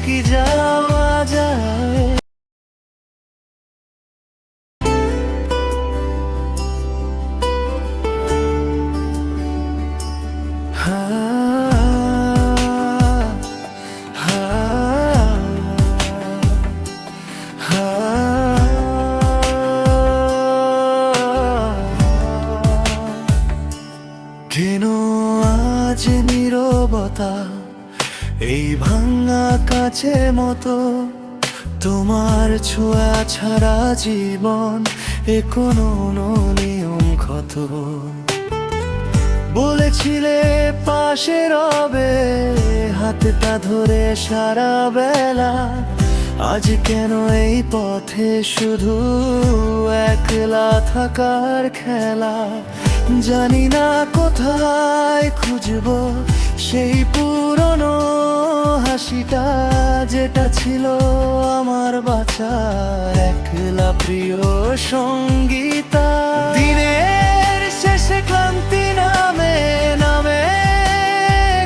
কি যাওয়া যায়? কেন আজ নীরবতা, এই ভাঙা কাচের মতো? তোমার ছোঁয়া ছাড়া জীবন এ কোনো নিয়ম ক্ষত। বলেছিলে পাশে রবে, হাতটা ধরে সারা বেলা। আজ কেন এই পথে শুধু একলা থাকার খেলা? জানি না কোথায় খুঁজবো সেই পুরনো হাসিটা, যেটা ছিল আমার বাঁচার একলা প্রিয় সঙ্গীতা। দিনের শেষে ক্লান্তি নামে নামে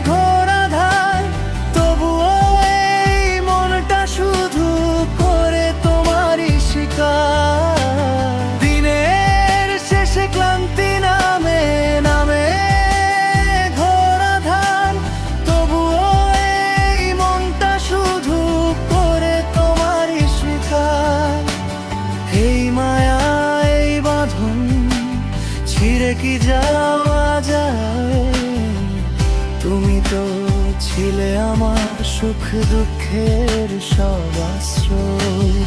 ঘোড়া ধার, তবুও এই মনটা শুধু করে তোমারই শিকার। দিনের শেষে ক্লান্তি নামে নামে ঘোড়া ধার, তবুও এই মনটা শুধু করে তোমারই শিকার। এই মায়া এই বাঁধন ছিঁড়ে কি যাওয়া যায়? তুমি তো ছিলে আমার সুখ দুঃখের সব আশ্রয়।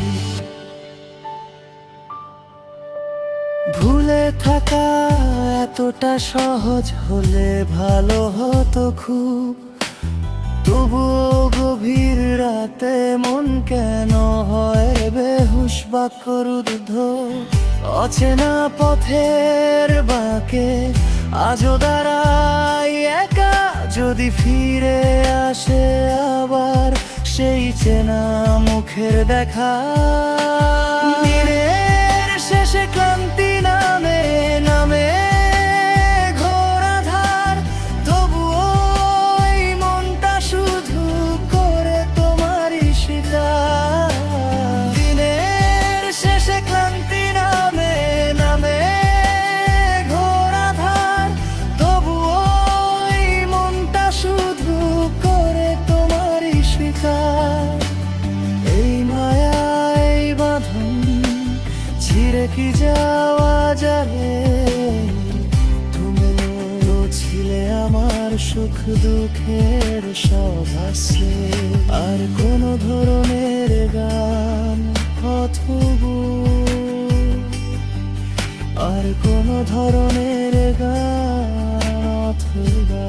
ভুলে থাকা এতটা সহজ হলে ভালো হতো খুব। তবুও গভীর রাতে মন কেন হয় বেহুশ বা ক্রুদ্ধ? অচেনা পথের বাঁকে আজও দাঁড়াই একা, যদি ফিরে আসে আবার সেই চেনা মুখের দেখা। দিনের শেষে ক্লান্তি নামে নামে ঘোড়া ধার, তবুও এই মনটা শুধু করে তোমারই শিকার। দিনের শেষে ক্লান্তি নামে নামে ঘোড়া ধার, তবুও এই মনটা শুধু করে তোমারই শিকার। এই মায়া এই বাঁধন ছিঁড়ে কি যাওয়া যাবে? তুমি তো ছিলে আমার সুখ দুঃখের সব আশ্রয়। আর কোনো ধরনের গান অথবু, আর কোনো ধরনের গান অথবা